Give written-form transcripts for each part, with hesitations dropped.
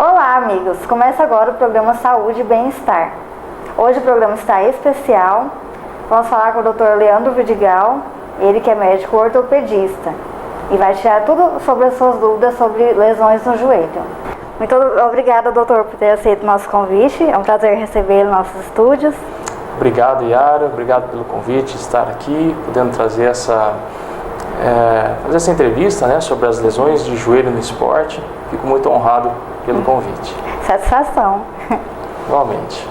Olá, amigos! Começa agora o programa Saúde e Bem-Estar. Hoje o programa está especial. Vamos falar com o Dr. Leandro Vidigal, ele que é médico ortopedista, e vai tirar tudo sobre as suas dúvidas sobre lesões no joelho. Muito obrigada, doutor, por ter aceito o nosso convite. É um prazer recebê-lo nos nossos estúdios. Obrigado, Yara. Obrigado pelo convite, estar aqui, podendo trazer fazer essa entrevista, né, sobre as lesões de joelho no esporte. Fico muito honrado pelo convite. Satisfação. Igualmente.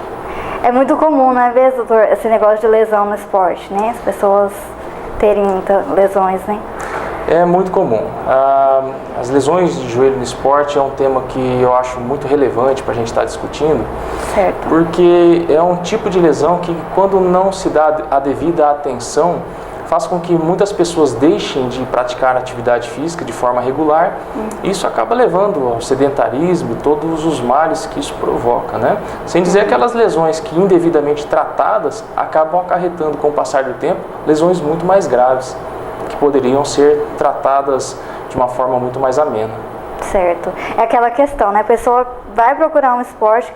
É muito comum, não é mesmo, doutor, esse negócio de lesão no esporte, né? As pessoas terem muitas lesões, né? É muito comum. As lesões de joelho no esporte é um tema que eu acho muito relevante para a gente estar discutindo. Certo. Porque é um tipo de lesão que, quando não se dá a devida atenção, faz com que muitas pessoas deixem de praticar atividade física de forma regular. Isso acaba levando ao sedentarismo e todos os males que isso provoca, né? Sem dizer aquelas lesões que, indevidamente tratadas, acabam acarretando, com o passar do tempo, lesões muito mais graves, que poderiam ser tratadas de uma forma muito mais amena. Certo. É aquela questão, né? A pessoa vai procurar um esporte,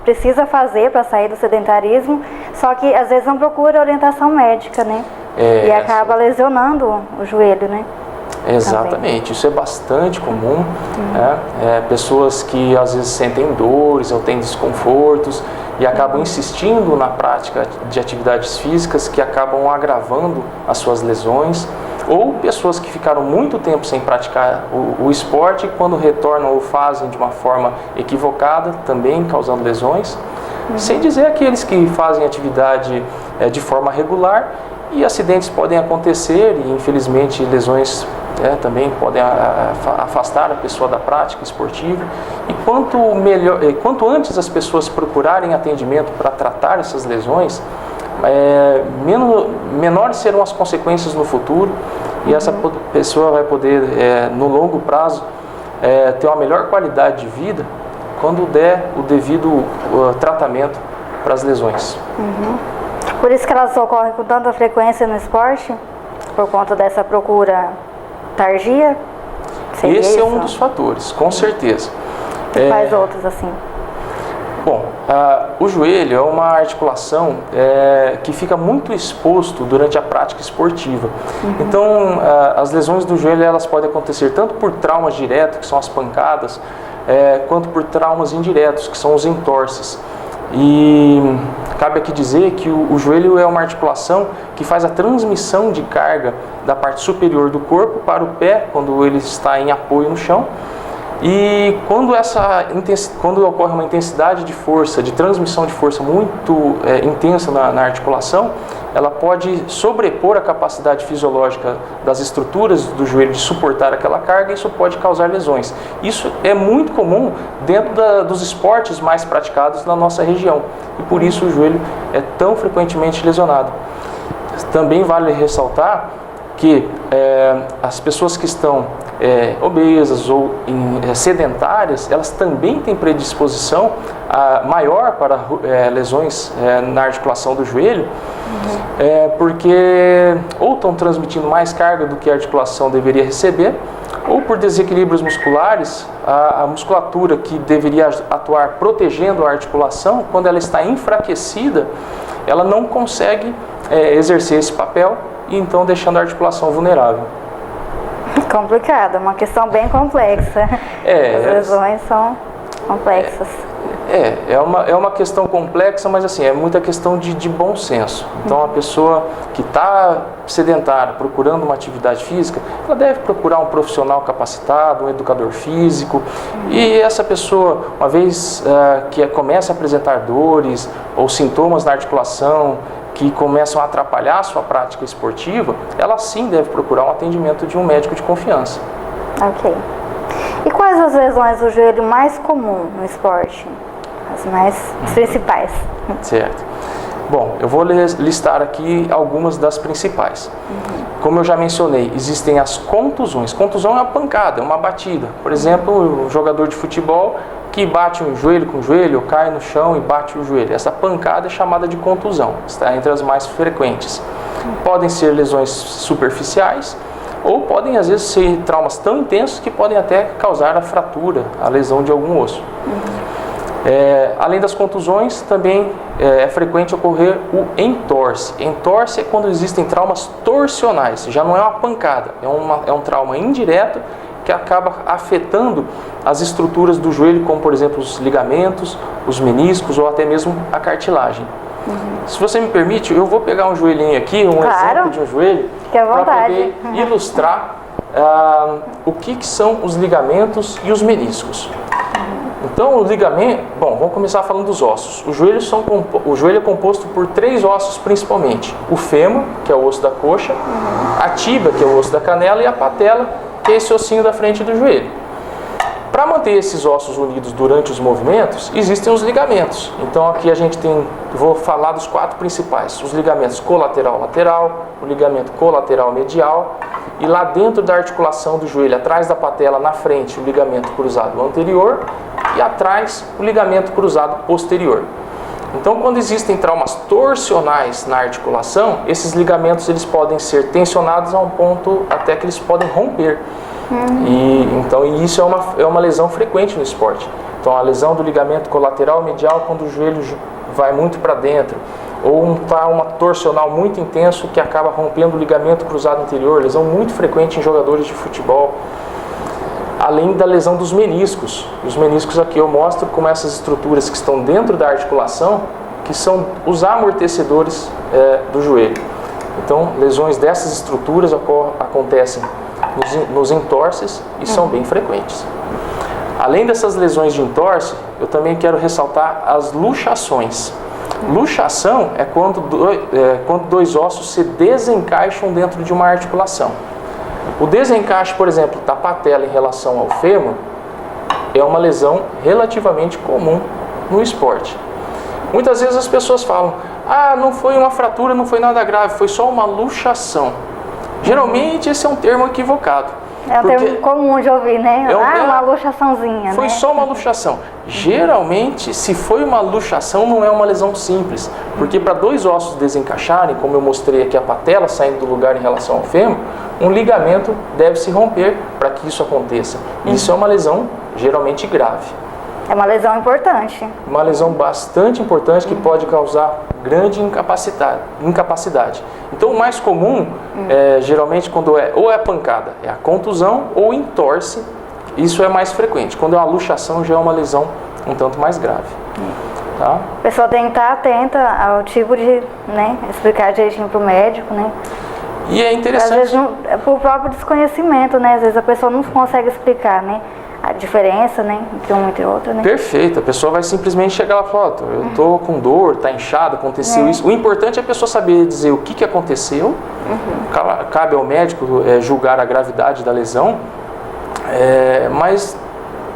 precisa fazer para sair do sedentarismo, só que às vezes não procura orientação médica, né? E acaba lesionando o joelho, né? Exatamente, também. Isso é bastante comum. Pessoas que às vezes sentem dores ou têm desconfortos e acabam insistindo na prática de atividades físicas que acabam agravando as suas lesões, ou pessoas que ficaram muito tempo sem praticar o esporte e, quando retornam, o fazem de uma forma equivocada, também causando lesões. Sem dizer aqueles que fazem atividade de forma regular, e acidentes podem acontecer e, infelizmente, lesões também podem afastar a pessoa da prática esportiva. E quanto antes as pessoas procurarem atendimento para tratar essas lesões, menores serão as consequências no futuro, e essa pessoa vai poder, no longo prazo, ter uma melhor qualidade de vida quando der o devido tratamento para as lesões. Por isso que elas ocorrem com tanta frequência no esporte? Por conta dessa procura tardia? Esse é um dos fatores, com certeza. E quais outros assim? Bom, o joelho é uma articulação que fica muito exposto durante a prática esportiva. Então, as lesões do joelho, elas podem acontecer tanto por traumas diretos, que são as pancadas, quanto por traumas indiretos, que são os entorses. E cabe aqui dizer que o joelho é uma articulação que faz a transmissão de carga da parte superior do corpo para o pé, quando ele está em apoio no chão. E quando ocorre uma intensidade de força, de transmissão de força muito intensa na articulação, ela pode sobrepor a capacidade fisiológica das estruturas do joelho de suportar aquela carga, e isso pode causar lesões. Isso é muito comum dentro dos esportes mais praticados na nossa região, e por isso o joelho é tão frequentemente lesionado. Também vale ressaltar que as pessoas que estão obesas ou sedentárias, elas também têm predisposição maior para lesões na articulação do joelho, porque ou estão transmitindo mais carga do que a articulação deveria receber, ou por desequilíbrios musculares, a musculatura que deveria atuar protegendo a articulação, quando ela está enfraquecida, ela não consegue exercer esse papel, e então deixando a articulação vulnerável. Complicado, é uma questão bem complexa. As lesões são complexas. É uma questão complexa, mas assim, é muita questão de bom senso. Então, a pessoa que está sedentária, procurando uma atividade física, ela deve procurar um profissional capacitado, um educador físico, e essa pessoa, uma vez que começa a apresentar dores ou sintomas na articulação, que começam a atrapalhar a sua prática esportiva, ela sim deve procurar um atendimento de um médico de confiança. Ok. E quais as lesões do joelho mais comuns no esporte? As principais? Certo. Bom, eu vou listar aqui algumas das principais. Como eu já mencionei, existem as contusões. Contusão é uma pancada, é uma batida. Por exemplo, o jogador de futebol que bate um joelho com o joelho, cai no chão e bate o joelho. Essa pancada é chamada de contusão, está entre as mais frequentes. Podem ser lesões superficiais, ou podem às vezes ser traumas tão intensos que podem até causar a fratura, a lesão de algum osso. Além das contusões, também é frequente ocorrer o entorse. Entorse é quando existem traumas torsionais, já não é uma pancada, é um trauma indireto que acaba afetando as estruturas do joelho, como por exemplo os ligamentos, os meniscos ou até mesmo a cartilagem. Se você me permite, eu vou pegar um joelhinho aqui, exemplo de um joelho, para poder ilustrar o que são os ligamentos e os meniscos. Então, o ligamento... Bom, vamos começar falando dos ossos. O joelho é composto por 3 ossos principalmente. O fêmur, que é o osso da coxa, a tíbia, que é o osso da canela, e a patela, que é esse ossinho da frente do joelho. Para manter esses ossos unidos durante os movimentos, existem os ligamentos. Então, aqui a gente vou falar dos 4 principais. Os ligamentos colateral-lateral, o ligamento colateral-medial, e lá dentro da articulação do joelho, atrás da patela, na frente, o ligamento cruzado anterior, e atrás o ligamento cruzado posterior. Então, quando existem traumas torsionais na articulação, esses ligamentos eles podem ser tensionados a um ponto até que eles podem romper. E isso é uma lesão frequente no esporte. Então, a lesão do ligamento colateral medial quando o joelho vai muito para dentro, ou um trauma torsional muito intenso que acaba rompendo o ligamento cruzado anterior, lesão muito frequente em jogadores de futebol. Além da lesão dos meniscos. Os meniscos aqui eu mostro como essas estruturas que estão dentro da articulação, que são os amortecedores do joelho. Então, lesões dessas estruturas acontecem nos entorses e são bem frequentes. Além dessas lesões de entorse, eu também quero ressaltar as luxações. Luxação é quando 2 ossos se desencaixam dentro de uma articulação. O desencaixe, por exemplo, da patela em relação ao fêmur é uma lesão relativamente comum no esporte. Muitas vezes as pessoas falam, não foi uma fratura, não foi nada grave, foi só uma luxação. Geralmente esse é um termo equivocado. É um termo comum de ouvir, né? Uma luxaçãozinha. Foi só uma luxação. Geralmente, se foi uma luxação, não é uma lesão simples. Porque para 2 ossos desencaixarem, como eu mostrei aqui a patela saindo do lugar em relação ao fêmur, um ligamento deve se romper para que isso aconteça. Isso é uma lesão geralmente grave. É uma lesão importante. Uma lesão bastante importante que pode causar grande incapacidade. Então, o mais comum, geralmente, quando ou é pancada, é a contusão ou entorse, isso é mais frequente. Quando é uma luxação, já é uma lesão um tanto mais grave. Tá? A pessoa tem que estar atenta ao tipo de, explicar direitinho para o médico, E é interessante... Às vezes, por próprio desconhecimento, às vezes a pessoa não consegue explicar, a diferença, entre um e entre outro, Perfeito, a pessoa vai simplesmente chegar lá e falar, eu tô com dor, tá inchado, aconteceu isso. O importante é a pessoa saber dizer o que aconteceu, cabe ao médico julgar a gravidade da lesão, mas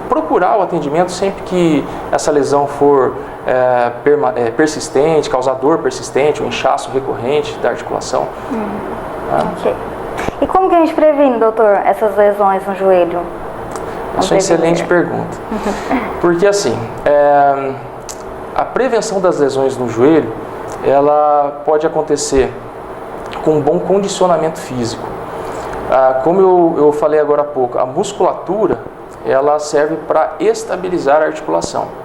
procurar o atendimento sempre que essa lesão for persistente, causar dor persistente, um inchaço recorrente da articulação. Ok. E como que a gente previne, doutor, essas lesões no joelho? Essa é uma excelente pergunta. Porque assim, a prevenção das lesões no joelho, ela pode acontecer com um bom condicionamento físico. Como eu falei agora há pouco, a musculatura, ela serve para estabilizar a articulação.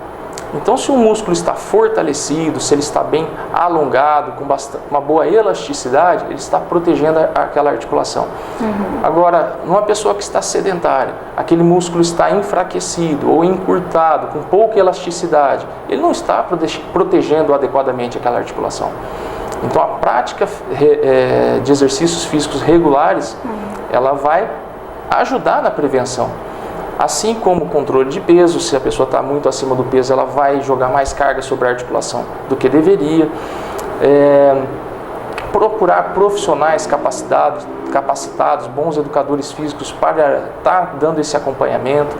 Então, se o músculo está fortalecido, se ele está bem alongado, com uma boa elasticidade, ele está protegendo aquela articulação. Agora, numa pessoa que está sedentária, aquele músculo está enfraquecido ou encurtado, com pouca elasticidade, ele não está protegendo adequadamente aquela articulação. Então, a prática de exercícios físicos regulares, ela vai ajudar na prevenção. Assim como o controle de peso, se a pessoa está muito acima do peso, ela vai jogar mais carga sobre a articulação do que deveria. Procurar profissionais capacitados, bons educadores físicos para estar dando esse acompanhamento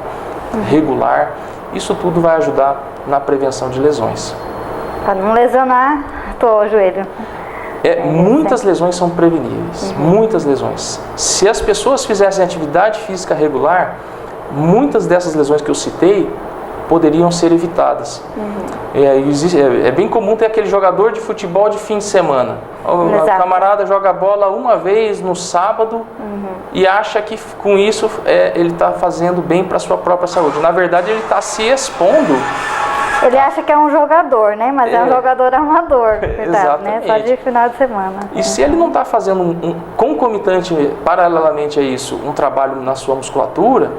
regular. Isso tudo vai ajudar na prevenção de lesões. Para não lesionar o joelho. Muitas lesões são preveníveis, muitas lesões. Se as pessoas fizessem atividade física regular, muitas dessas lesões que eu citei poderiam ser evitadas. É bem comum ter aquele jogador de futebol de fim de semana. O camarada joga bola uma vez no sábado e acha que com isso ele está fazendo bem para a sua própria saúde. Na verdade, ele está se expondo. Ele acha que é um jogador, né? Mas é um jogador amador, verdade, né? Só de final de semana. E se ele não está fazendo concomitante, paralelamente a isso, um trabalho na sua musculatura,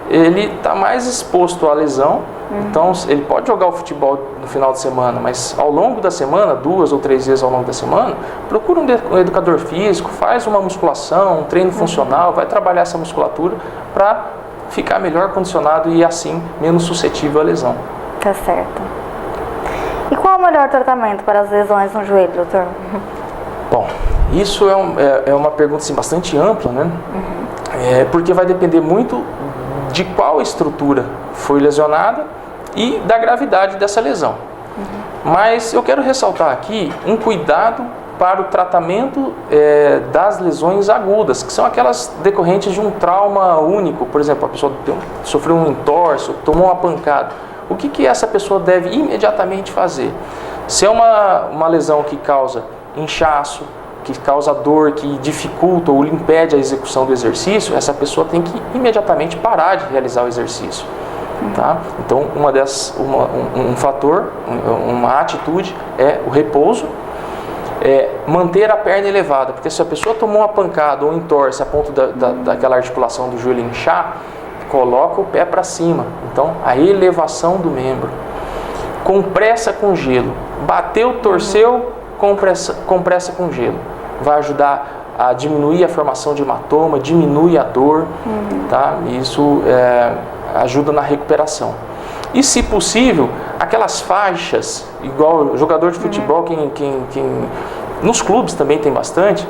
ele está mais exposto à lesão. Então, ele pode jogar o futebol no final de semana, mas ao longo da semana, 2 ou 3 vezes ao longo da semana, procura um educador físico, faz uma musculação, um treino funcional, vai trabalhar essa musculatura para ficar melhor condicionado e assim menos suscetível à lesão. Tá certo. E qual o melhor tratamento para as lesões no joelho, doutor? Bom, isso é uma pergunta assim, bastante ampla, né? Porque vai depender muito de qual estrutura foi lesionada e da gravidade dessa lesão. Mas eu quero ressaltar aqui um cuidado para o tratamento das lesões agudas, que são aquelas decorrentes de um trauma único. Por exemplo, a pessoa sofreu um entorse, tomou uma pancada. O que essa pessoa deve imediatamente fazer? Se é uma lesão que causa inchaço, que causa dor, que dificulta ou impede a execução do exercício, essa pessoa tem que imediatamente parar de realizar o exercício. Tá? Então, um fator, uma atitude é o repouso, manter a perna elevada, porque se a pessoa tomou uma pancada ou entorce a ponto daquela articulação do joelho inchar, coloca o pé para cima. Então, a elevação do membro. Compressa com gelo. Bateu, torceu, compressa com gelo. Vai ajudar a diminuir a formação de hematoma, diminui a dor, tá? Isso ajuda na recuperação. E, se possível, aquelas faixas, igual jogador de futebol, nos clubes também tem bastante,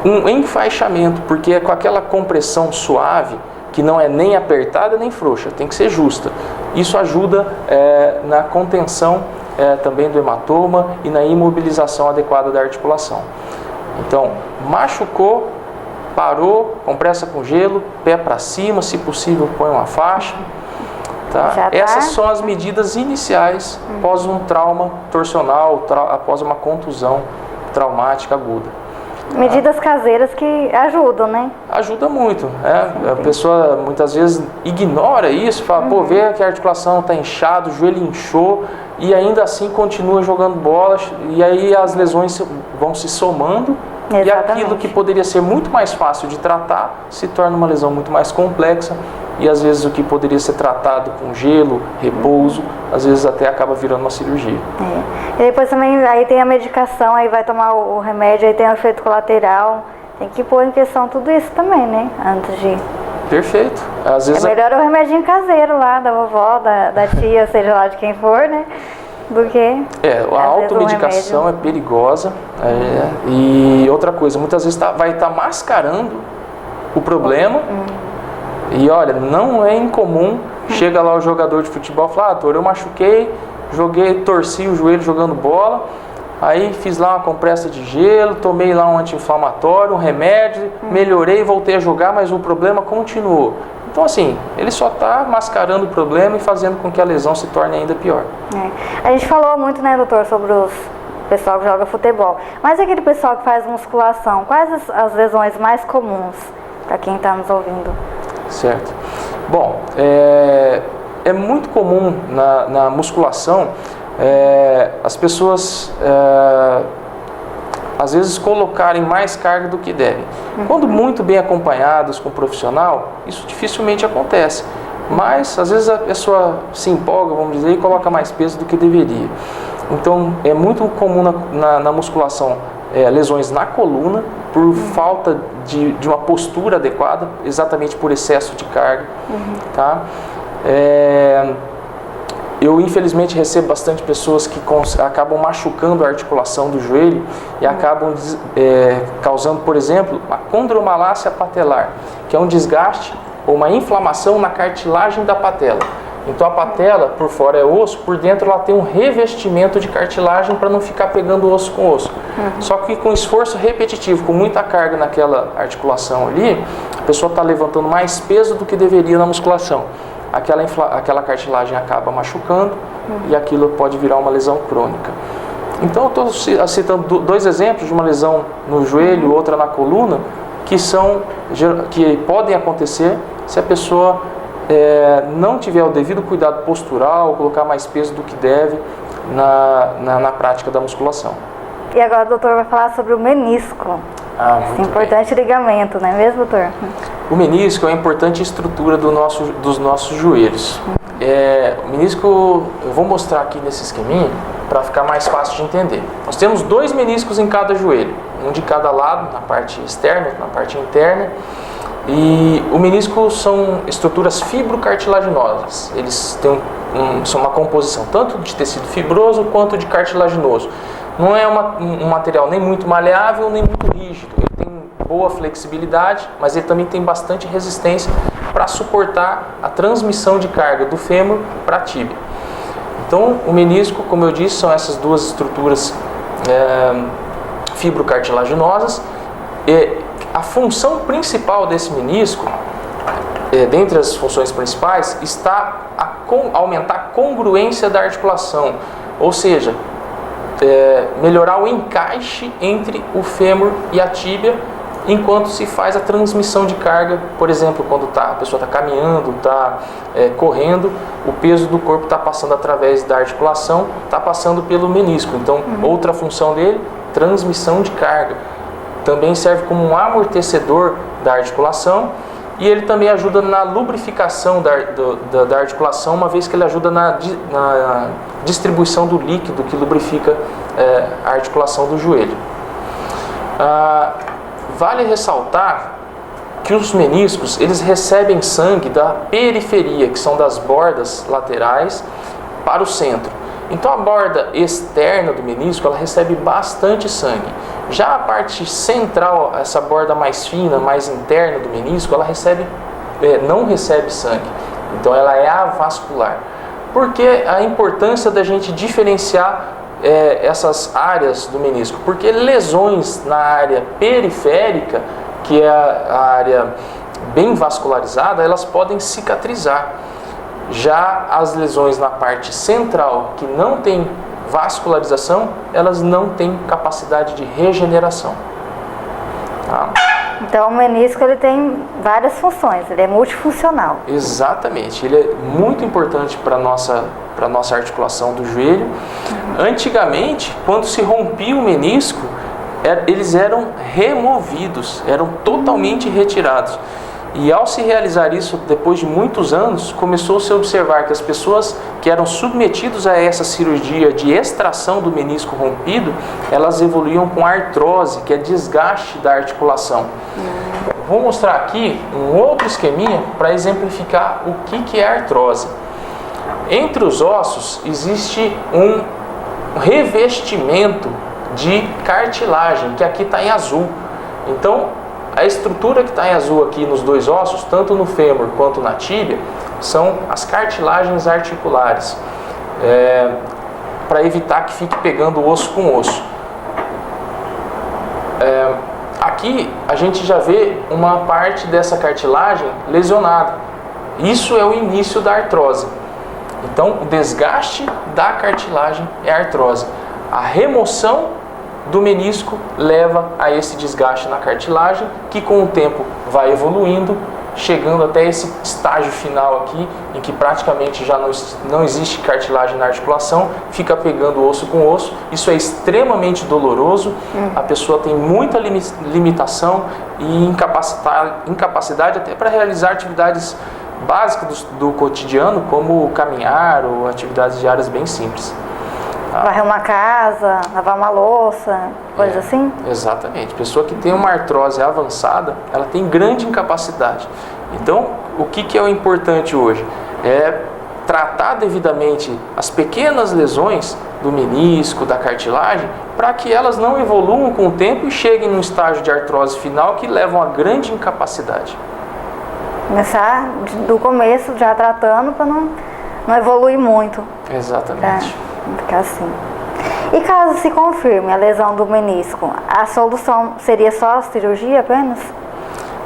um enfaixamento, porque é com aquela compressão suave, que não é nem apertada nem frouxa, tem que ser justa. Isso ajuda na contenção também do hematoma e na imobilização adequada da articulação. Então, machucou, parou, compressa com gelo, pé para cima, se possível põe uma faixa. Tá? Essas são as medidas iniciais após um trauma torsional, após uma contusão traumática aguda. Medidas caseiras que ajudam, né? Ajuda muito. A pessoa muitas vezes ignora isso, fala, vê que a articulação está inchada, o joelho inchou e ainda assim continua jogando bola, e aí as lesões vão se somando. Exatamente. E aquilo que poderia ser muito mais fácil de tratar se torna uma lesão muito mais complexa, e às vezes o que poderia ser tratado com gelo, repouso, às vezes até acaba virando uma cirurgia. E depois também aí tem a medicação, aí vai tomar o remédio, aí tem o efeito colateral, tem que pôr em questão tudo isso também, né? Antes de... Perfeito. Às vezes melhor o remedinho caseiro lá, da vovó, da tia, seja lá de quem for, né? Do que... a automedicação é perigosa. E outra coisa, muitas vezes vai estar mascarando o problema. E olha, não é incomum, chega lá o jogador de futebol e fala, doutor, eu machuquei, torci o joelho jogando bola, aí fiz lá uma compressa de gelo, tomei lá um anti-inflamatório, um remédio, melhorei, voltei a jogar, mas o problema continuou. Então, assim, ele só está mascarando o problema e fazendo com que a lesão se torne ainda pior. A gente falou muito, né, doutor, sobre o pessoal que joga futebol, mas aquele pessoal que faz musculação, quais as lesões mais comuns para quem está nos ouvindo? Certo. Bom, é muito comum na musculação as pessoas às vezes colocarem mais carga do que devem. Quando muito bem acompanhadas com um profissional, isso dificilmente acontece. Mas às vezes a pessoa se empolga, vamos dizer, e coloca mais peso do que deveria. Então é muito comum na musculação lesões na coluna, por falta de uma postura adequada, exatamente por excesso de carga. Tá? Eu infelizmente recebo bastante pessoas que acabam machucando a articulação do joelho e acabam causando, por exemplo, a condromalácia patelar, que é um desgaste ou uma inflamação na cartilagem da patela. Então a patela, por fora é osso, por dentro ela tem um revestimento de cartilagem para não ficar pegando osso com osso. Só que com esforço repetitivo, com muita carga naquela articulação ali, a pessoa está levantando mais peso do que deveria na musculação. aquela cartilagem acaba machucando e aquilo pode virar uma lesão crônica. Então eu estou citando dois exemplos de uma lesão no joelho, outra na coluna, que podem acontecer se a pessoa não tiver o devido cuidado postural, colocar mais peso do que deve na prática da musculação. E agora o doutor vai falar sobre o menisco. Esse importante ligamento, não é mesmo, doutor? O menisco é uma importante estrutura dos nossos joelhos. O menisco, eu vou mostrar aqui nesse esqueminha para ficar mais fácil de entender. Nós temos 2 meniscos em cada joelho, um de cada lado, na parte externa, na parte interna. E o menisco são estruturas fibrocartilaginosas. Eles são uma composição tanto de tecido fibroso quanto de cartilaginoso. Não é um material nem muito maleável, nem muito rígido. Ele tem boa flexibilidade, mas ele também tem bastante resistência para suportar a transmissão de carga do fêmur para a tíbia. Então, o menisco, como eu disse, são essas 2 estruturas fibrocartilaginosas. A função principal desse menisco, dentre as funções principais, está a aumentar a congruência da articulação, ou seja, melhorar o encaixe entre o fêmur e a tíbia enquanto se faz a transmissão de carga. Por exemplo, quando a pessoa está caminhando, está correndo, o peso do corpo está passando através da articulação, está passando pelo menisco. Então, outra função dele, transmissão de carga. Também serve como um amortecedor da articulação e ele também ajuda na lubrificação da articulação, uma vez que ele ajuda na distribuição do líquido que lubrifica a articulação do joelho. Vale ressaltar que os meniscos eles recebem sangue da periferia, que são das bordas laterais, para o centro. Então a borda externa do menisco ela recebe bastante sangue. Já a parte central, essa borda mais fina, mais interna do menisco, ela não recebe sangue. Então ela é avascular. Por que a importância da gente diferenciar essas áreas do menisco? Porque lesões na área periférica, que é a área bem vascularizada, elas podem cicatrizar. Já as lesões na parte central, que não tem vascularização, elas não têm capacidade de regeneração. Tá? Então o menisco ele tem várias funções, ele é multifuncional. Exatamente, ele é muito importante para a nossa articulação do joelho. Antigamente, quando se rompia o menisco, eles eram removidos, eram totalmente retirados. E ao se realizar isso, depois de muitos anos, começou-se a observar que as pessoas que eram submetidas a essa cirurgia de extração do menisco rompido, elas evoluíam com artrose, que é desgaste da articulação. Vou mostrar aqui um outro esqueminha para exemplificar o que é artrose. Entre os ossos existe um revestimento de cartilagem, que aqui está em azul. Então, a estrutura que está em azul aqui nos 2 ossos, tanto no fêmur quanto na tíbia, são as cartilagens articulares, para evitar que fique pegando osso com osso. Aqui a gente já vê uma parte dessa cartilagem lesionada. Isso é o início da artrose. Então, o desgaste da cartilagem é a artrose. A remoção do menisco leva a esse desgaste na cartilagem, que com o tempo vai evoluindo, chegando até esse estágio final aqui, em que praticamente já não existe cartilagem na articulação, fica pegando osso com osso. Isso é extremamente doloroso, a pessoa tem muita limitação e incapacidade até para realizar atividades básicas do cotidiano, como caminhar ou atividades diárias bem simples. Varrer uma casa, lavar uma louça, coisa assim? Exatamente. Pessoa que tem uma artrose avançada, ela tem grande incapacidade. Então, o que é o importante hoje? É tratar devidamente as pequenas lesões do menisco, da cartilagem, para que elas não evoluam com o tempo e cheguem num estágio de artrose final que levam a grande incapacidade. Começar do começo já tratando para não evoluir muito. Exatamente. Ficar assim. E caso se confirme a lesão do menisco, a solução seria só a cirurgia apenas?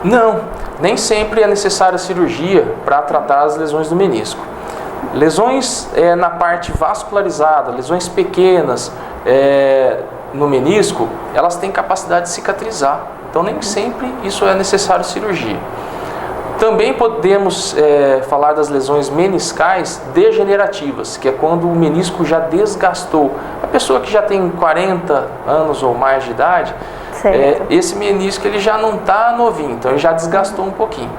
Não, nem sempre é necessária cirurgia para tratar as lesões do menisco. Lesões na parte vascularizada, lesões pequenas no menisco, elas têm capacidade de cicatrizar. Então nem sempre isso é necessário cirurgia. Também podemos falar das lesões meniscais degenerativas, que é quando o menisco já desgastou. A pessoa que já tem 40 anos ou mais de idade, esse menisco ele já não está novinho, então ele já desgastou um pouquinho.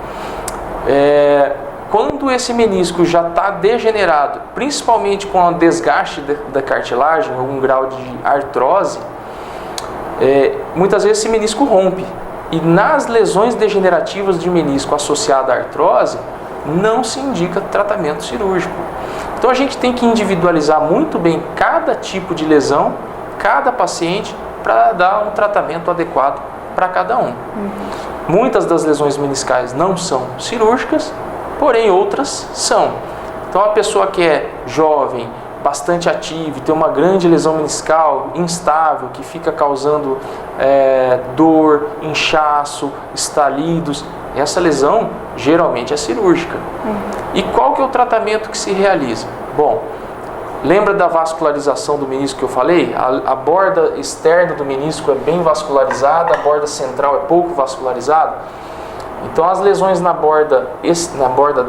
Quando esse menisco já está degenerado, principalmente com o desgaste da cartilagem, algum grau de artrose, muitas vezes esse menisco rompe. E nas lesões degenerativas de menisco associada à artrose, não se indica tratamento cirúrgico. Então a gente tem que individualizar muito bem cada tipo de lesão, cada paciente, para dar um tratamento adequado para cada um. Muitas das lesões meniscais não são cirúrgicas, porém outras são. Então a pessoa que é jovem, bastante ativo, tem uma grande lesão meniscal instável, que fica causando dor, inchaço, estalidos, essa lesão geralmente é cirúrgica. E qual que é o tratamento que se realiza? Bom, lembra da vascularização do menisco que eu falei? A borda externa do menisco é bem vascularizada, a borda central é pouco vascularizada. Então as lesões na borda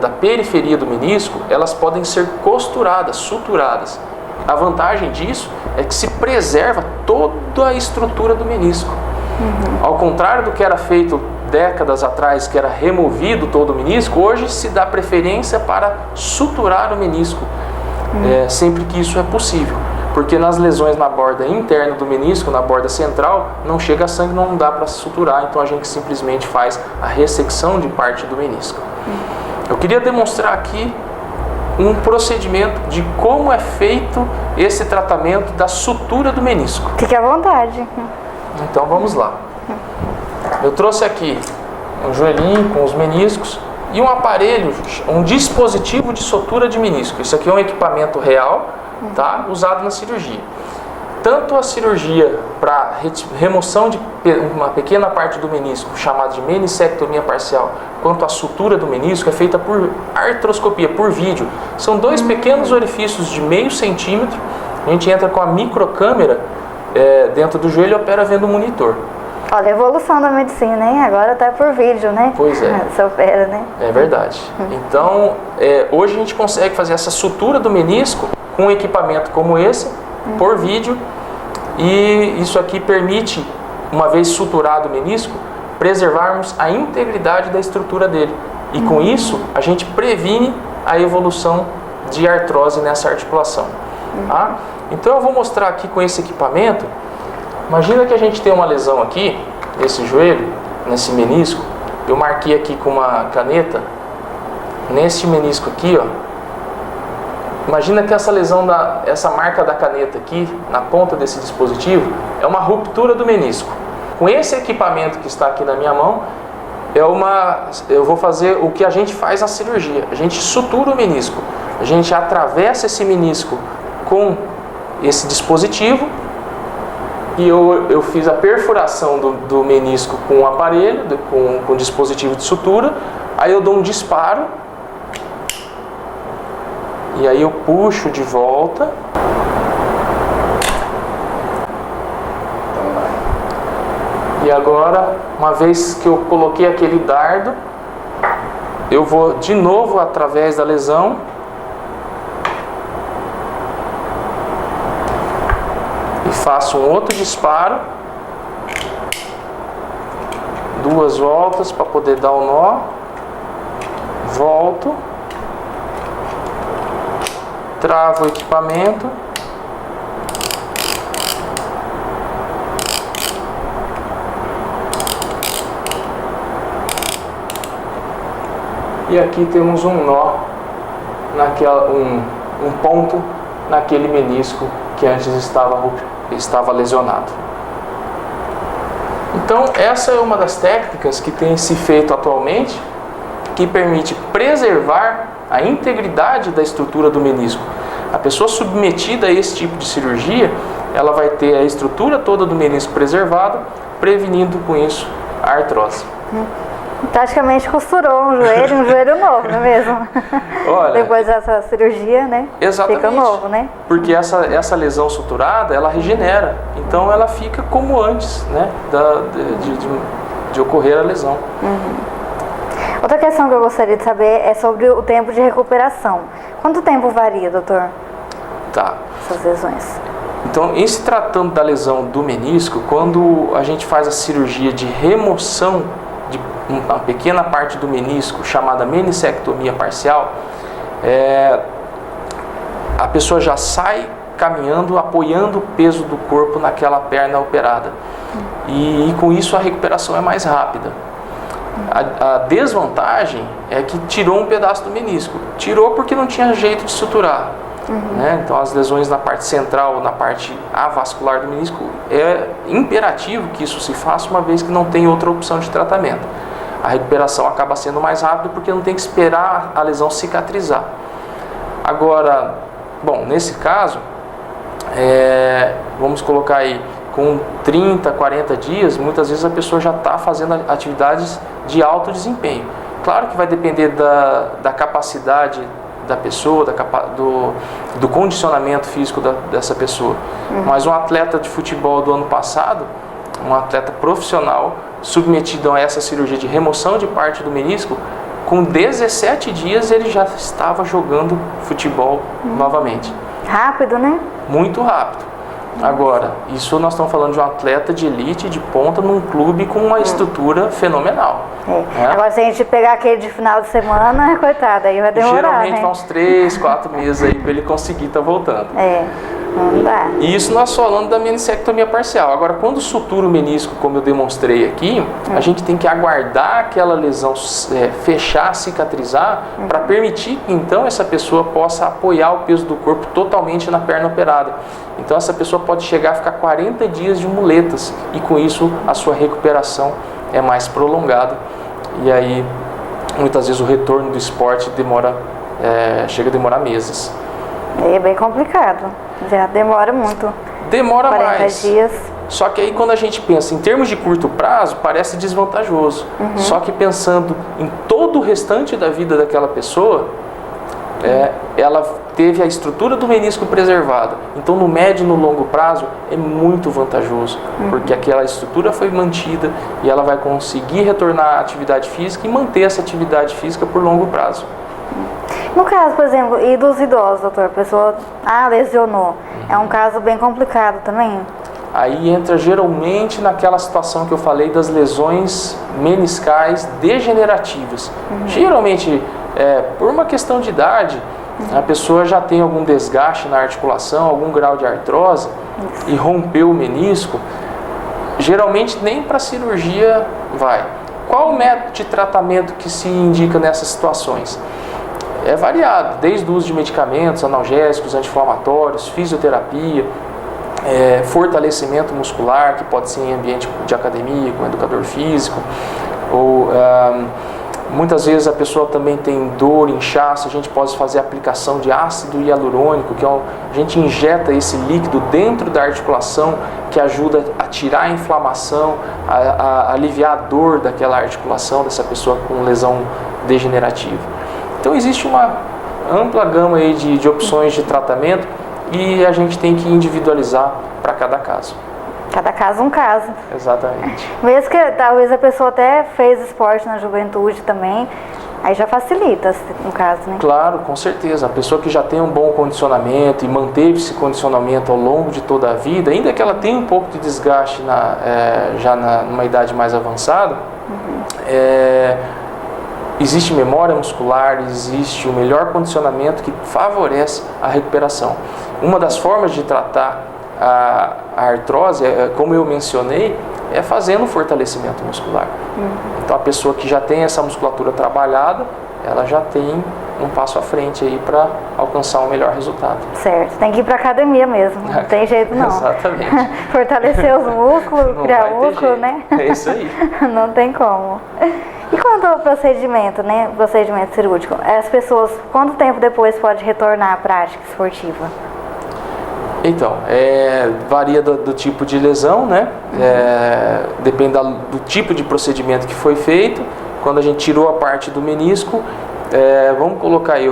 da periferia do menisco, elas podem ser costuradas, suturadas. A vantagem disso é que se preserva toda a estrutura do menisco. Ao contrário do que era feito décadas atrás, que era removido todo o menisco, hoje se dá preferência para suturar o menisco, sempre que isso é possível. Porque nas lesões na borda interna do menisco, na borda central, não chega sangue, não dá para suturar, então a gente simplesmente faz a ressecção de parte do menisco. Eu queria demonstrar aqui um procedimento de como é feito esse tratamento da sutura do menisco. Fique à vontade. Então vamos lá. Eu trouxe aqui um joelhinho com os meniscos e um aparelho, um dispositivo de sutura de menisco. Isso aqui é um equipamento real, tá? Usado na cirurgia. Tanto a cirurgia para remoção de uma pequena parte do menisco, chamada de meniscectomia parcial, quanto a sutura do menisco é feita por artroscopia, por vídeo. São dois pequenos orifícios de meio centímetro. A gente entra com a microcâmera dentro do joelho e opera vendo o monitor. Olha a evolução da medicina, hein? Agora tá por vídeo, né? Pois é. Você opera, né? É verdade. Então, hoje a gente consegue fazer essa sutura do menisco com um equipamento como esse, por vídeo, e isso aqui permite, uma vez suturado o menisco, preservarmos a integridade da estrutura dele. E com isso, a gente previne a evolução de artrose nessa articulação. Tá? Então eu vou mostrar aqui com esse equipamento. Imagina que a gente tem uma lesão aqui, nesse joelho, nesse menisco. Eu marquei aqui com uma caneta, nesse menisco aqui, ó. Imagina que essa lesão, essa marca da caneta aqui, na ponta desse dispositivo, é uma ruptura do menisco. Com esse equipamento que está aqui na minha mão, eu vou fazer o que a gente faz na cirurgia. A gente sutura o menisco. A gente atravessa esse menisco com esse dispositivo e eu fiz a perfuração do menisco com o aparelho, com o dispositivo de sutura. Aí eu dou um disparo e aí eu puxo de volta. E agora, uma vez que eu coloquei aquele dardo, eu vou de novo através da lesão e faço um outro disparo, 2 voltas para poder dar o nó, volto, travo o equipamento, e aqui temos um nó, um ponto naquele menisco que antes estava lesionado. Então essa é uma das técnicas que tem se feito atualmente, que permite preservar a integridade da estrutura do menisco. A pessoa submetida a esse tipo de cirurgia, ela vai ter a estrutura toda do menisco preservada, prevenindo com isso a artrose. Praticamente costurou um joelho novo, não é mesmo? Olha, depois dessa cirurgia, né? Exatamente. Fica novo, né? Porque essa lesão suturada, ela regenera. Então ela fica como antes, né? De ocorrer a lesão. Outra questão que eu gostaria de saber é sobre o tempo de recuperação. Quanto tempo varia, doutor? Tá. Essas lesões. Então, em se tratando da lesão do menisco, quando a gente faz a cirurgia de remoção de uma pequena parte do menisco, chamada meniscectomia parcial, a pessoa já sai caminhando, apoiando o peso do corpo naquela perna operada. E com isso a recuperação é mais rápida. A desvantagem é que tirou um pedaço do menisco. Tirou porque não tinha jeito de suturar. Né? Então as lesões na parte central, na parte avascular do menisco, é imperativo que isso se faça, uma vez que não tem outra opção de tratamento. A recuperação acaba sendo mais rápida porque não tem que esperar a lesão cicatrizar. Agora, bom, nesse caso, vamos colocar aí, com 30, 40 dias, muitas vezes a pessoa já está fazendo atividades de alto desempenho. Claro que vai depender da capacidade da pessoa, do condicionamento físico dessa pessoa. Mas um atleta de futebol do ano passado, um atleta profissional, submetido a essa cirurgia de remoção de parte do menisco, com 17 dias ele já estava jogando futebol novamente. Rápido, né? Muito rápido. Agora, isso nós estamos falando de um atleta de elite, de ponta, num clube com uma estrutura fenomenal. Agora, se a gente pegar aquele de final de semana, coitado, aí vai demorar, geralmente né? vai uns 3, 4 meses aí para ele conseguir estar voltando. Não dá. E isso nós falando da meniscectomia parcial. Agora, quando sutura o menisco, como eu demonstrei aqui, a gente tem que aguardar aquela lesão fechar, cicatrizar, para permitir que então essa pessoa possa apoiar o peso do corpo totalmente na perna operada. Então essa pessoa pode chegar a ficar 40 dias de muletas e com isso a sua recuperação é mais prolongada. E aí muitas vezes o retorno do esporte chega a demorar meses. É bem complicado, já demora muito. Demora 40 mais. dias. Só que aí quando a gente pensa em termos de curto prazo, parece desvantajoso. Só que pensando em todo o restante da vida daquela pessoa, ela teve a estrutura do menisco preservada. Então no médio e no longo prazo é muito vantajoso, porque aquela estrutura foi mantida e ela vai conseguir retornar à atividade física e manter essa atividade física por longo prazo. No caso, por exemplo, e dos idosos, doutor? A pessoa lesionou. É um caso bem complicado também? Aí entra geralmente naquela situação que eu falei das lesões meniscais degenerativas. Geralmente, por uma questão de idade, a pessoa já tem algum desgaste na articulação, algum grau de artrose e rompeu o menisco. Geralmente nem para cirurgia vai. Qual o método de tratamento que se indica nessas situações? É variado, desde o uso de medicamentos, analgésicos, anti-inflamatórios, fisioterapia, fortalecimento muscular, que pode ser em ambiente de academia, com educador físico, ou muitas vezes a pessoa também tem dor, inchaço, a gente pode fazer aplicação de ácido hialurônico, que a gente injeta esse líquido dentro da articulação, que ajuda a tirar a inflamação, a aliviar a dor daquela articulação, dessa pessoa com lesão degenerativa. Então existe uma ampla gama aí de opções de tratamento e a gente tem que individualizar para cada caso. Cada caso um caso. Exatamente. Mesmo que talvez a pessoa até fez esporte na juventude também, aí já facilita no caso, né? Claro, com certeza. A pessoa que já tem um bom condicionamento e manteve esse condicionamento ao longo de toda a vida, ainda que ela tenha um pouco de desgaste numa idade mais avançada, existe memória muscular, existe o melhor condicionamento que favorece a recuperação. Uma das formas de tratar a artrose, como eu mencionei, é fazendo fortalecimento muscular. Então a pessoa que já tem essa musculatura trabalhada, ela já tem um passo à frente aí para alcançar um melhor resultado. Certo, tem que ir para academia mesmo, não tem jeito não. Exatamente. Fortalecer os músculos, Não criar vai ter músculo, jeito. né? É isso aí. Não tem como. E quanto ao procedimento, né? Procedimento cirúrgico, as pessoas, quanto tempo depois pode retornar à prática esportiva? Então, varia do tipo de lesão, né? Depende do tipo de procedimento que foi feito quando a gente tirou a parte do menisco, vamos colocar aí,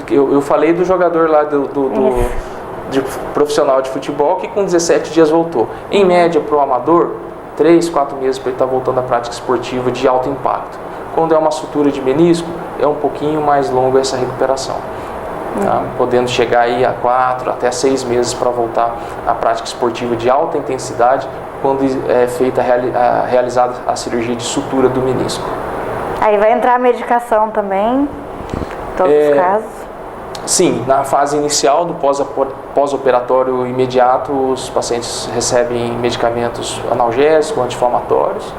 eu falei do jogador lá de profissional de futebol que com 17 dias voltou. Em média, para o amador, 3, 4 meses para ele estar voltando à prática esportiva de alto impacto. Quando é uma sutura de menisco, é um pouquinho mais longa essa recuperação. Tá? Podendo chegar aí a 4 até 6 meses para voltar à prática esportiva de alta intensidade, quando é feita, realizada a cirurgia de sutura do menisco. Aí vai entrar a medicação também, em todos os casos? Sim, na fase inicial do pós-operatório imediato, os pacientes recebem medicamentos analgésicos, anti-inflamatórios.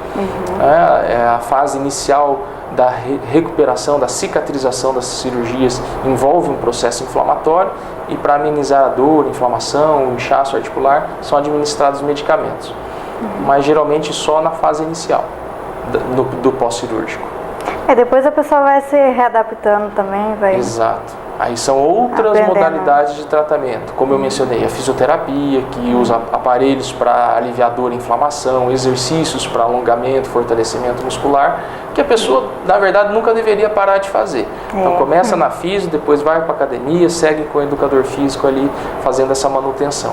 A fase inicial da recuperação, da cicatrização das cirurgias envolve um processo inflamatório e para amenizar a dor, inflamação, inchaço articular, são administrados medicamentos. Mas geralmente só na fase inicial do pós-cirúrgico. Depois a pessoa vai se readaptando também, vai... Exato. Aí são outras modalidades de tratamento, como eu mencionei, a fisioterapia, que usa aparelhos para aliviar dor e inflamação, exercícios para alongamento, fortalecimento muscular, que a pessoa, na verdade, nunca deveria parar de fazer. Então começa na fisio, depois vai para a academia, segue com o educador físico ali, fazendo essa manutenção.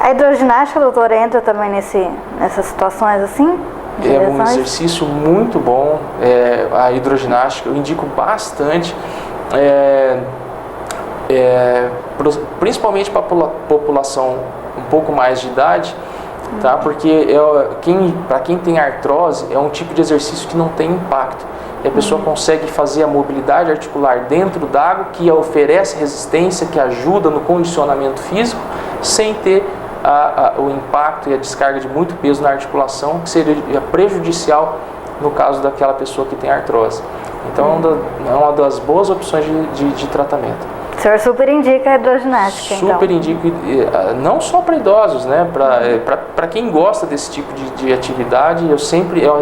A hidroginástica, doutor, entra também nessas situações assim? É um exercício muito bom, a hidroginástica, eu indico bastante. Principalmente para a população um pouco mais de idade, tá? Porque para quem tem artrose é um tipo de exercício que não tem impacto. E a pessoa consegue fazer a mobilidade articular dentro d'água, que oferece resistência, que ajuda no condicionamento físico, sem ter o impacto e a descarga de muito peso na articulação, que seria prejudicial no caso daquela pessoa que tem artrose. Então é uma das boas opções de tratamento. O senhor super indica a hidroginástica, então? Super indico, não só para idosos, né? Para quem gosta desse tipo de atividade, é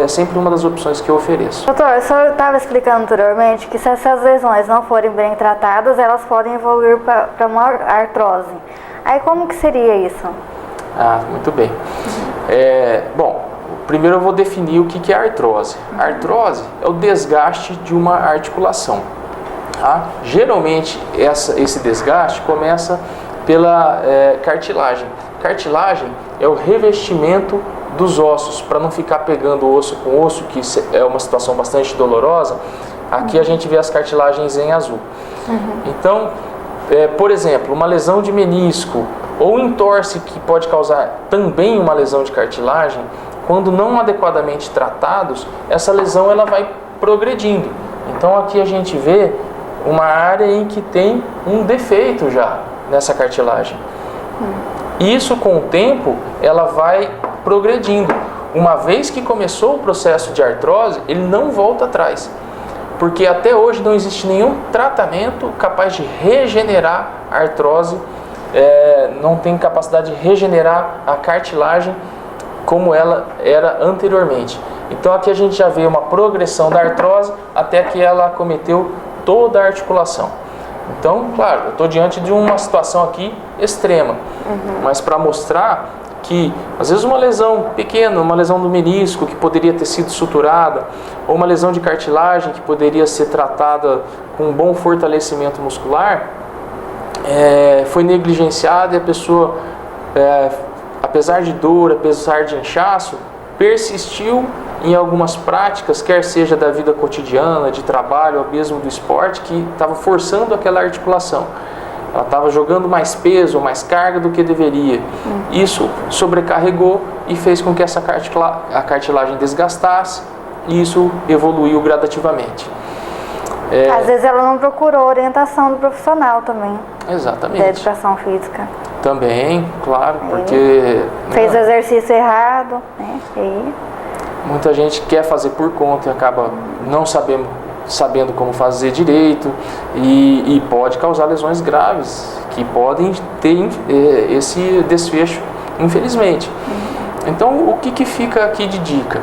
sempre uma das opções que eu ofereço. Doutor, o senhor estava explicando anteriormente que se essas lesões não forem bem tratadas, elas podem evoluir para uma artrose. Aí como que seria isso? Muito bem. Bom, primeiro eu vou definir o que é artrose. A artrose é o desgaste de uma articulação. Tá? Geralmente esse desgaste começa pela cartilagem. Cartilagem é o revestimento dos ossos, para não ficar pegando osso com osso, que é uma situação bastante dolorosa. Aqui a gente vê as cartilagens em azul. Então, por exemplo, uma lesão de menisco ou entorse que pode causar também uma lesão de cartilagem, quando não adequadamente tratados, essa lesão ela vai progredindo. Então aqui a gente vê uma área em que tem um defeito já nessa cartilagem. Isso com o tempo ela vai progredindo. Uma vez que começou o processo de artrose, ele não volta atrás. Porque até hoje não existe nenhum tratamento capaz de regenerar a artrose, não tem capacidade de regenerar a cartilagem como ela era anteriormente. Então aqui a gente já vê uma progressão da artrose até que ela acometeu toda a articulação. Então, claro, eu estou diante de uma situação aqui extrema, mas para mostrar que às vezes uma lesão pequena, uma lesão do menisco que poderia ter sido suturada, ou uma lesão de cartilagem que poderia ser tratada com um bom fortalecimento muscular, foi negligenciada e a pessoa, apesar de dor, apesar de inchaço, persistiu em algumas práticas, quer seja da vida cotidiana, de trabalho, ou mesmo do esporte, que estava forçando aquela articulação. Ela estava jogando mais peso, mais carga do que deveria. Isso sobrecarregou e fez com que a cartilagem desgastasse, e isso evoluiu gradativamente. Às vezes ela não procurou orientação do profissional também. Exatamente. Da educação física. Também, claro, porque... Fez o exercício errado, né? E muita gente quer fazer por conta e acaba não sabendo como fazer direito e pode causar lesões graves que podem ter esse desfecho, infelizmente. Então, o que fica aqui de dica?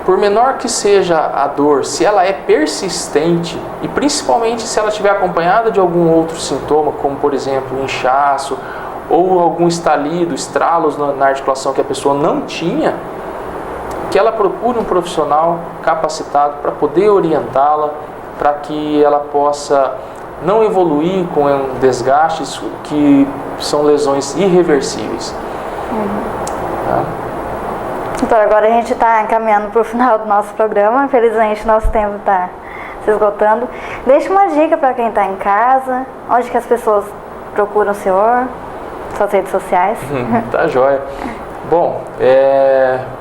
Por menor que seja a dor, se ela é persistente e principalmente se ela estiver acompanhada de algum outro sintoma, como por exemplo inchaço ou algum estalido, estralos na articulação que a pessoa não tinha, que ela procure um profissional capacitado para poder orientá-la, para que ela possa não evoluir com desgastes que são lesões irreversíveis. Tá? Então agora a gente está caminhando para o final do nosso programa, infelizmente nosso tempo está se esgotando. Deixa uma dica para quem está em casa, onde que as pessoas procuram o senhor, suas redes sociais. Tá joia. Bom,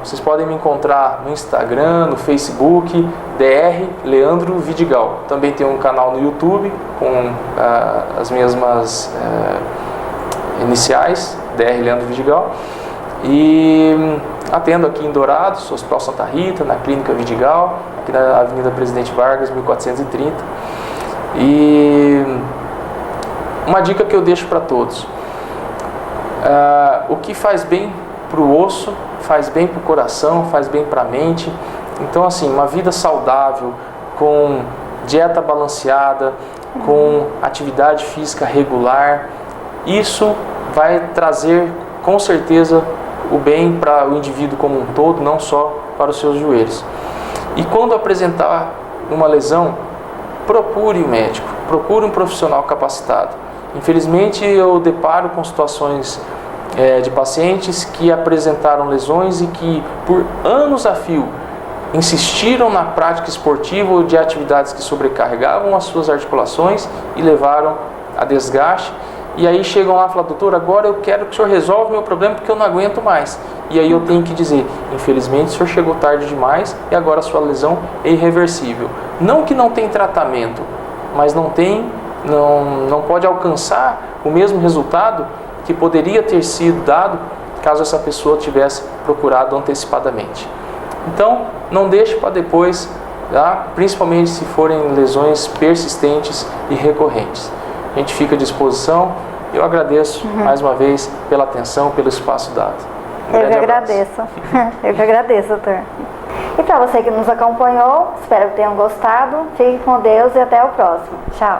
vocês podem me encontrar no Instagram, no Facebook, Dr. Leandro Vidigal. Também tem um canal no YouTube com as mesmas iniciais, Dr. Leandro Vidigal. E atendo aqui em Dourados, no Hospital Santa Rita, na Clínica Vidigal, aqui na Avenida Presidente Vargas, 1430. E uma dica que eu deixo para todos. O que faz bem para o osso, faz bem para o coração, faz bem para a mente. Então, assim, uma vida saudável, com dieta balanceada, com atividade física regular, isso vai trazer, com certeza, o bem para o indivíduo como um todo, não só para os seus joelhos. E quando apresentar uma lesão, procure o médico, procure um profissional capacitado. Infelizmente, eu deparo com situações de pacientes que apresentaram lesões e que por anos a fio insistiram na prática esportiva ou de atividades que sobrecarregavam as suas articulações e levaram a desgaste. E aí chegam lá e falam: doutor, agora eu quero que o senhor resolva o meu problema porque eu não aguento mais. E aí eu tenho que dizer: infelizmente o senhor chegou tarde demais e agora a sua lesão é irreversível. Não que não tem tratamento, mas não pode alcançar o mesmo resultado que poderia ter sido dado caso essa pessoa tivesse procurado antecipadamente. Então, não deixe para depois, tá? Principalmente se forem lesões persistentes e recorrentes. A gente fica à disposição. Eu agradeço mais uma vez pela atenção, pelo espaço dado. Eu que agradeço. Eu que agradeço, doutor. E para você que nos acompanhou, espero que tenham gostado. Fique com Deus e até o próximo. Tchau.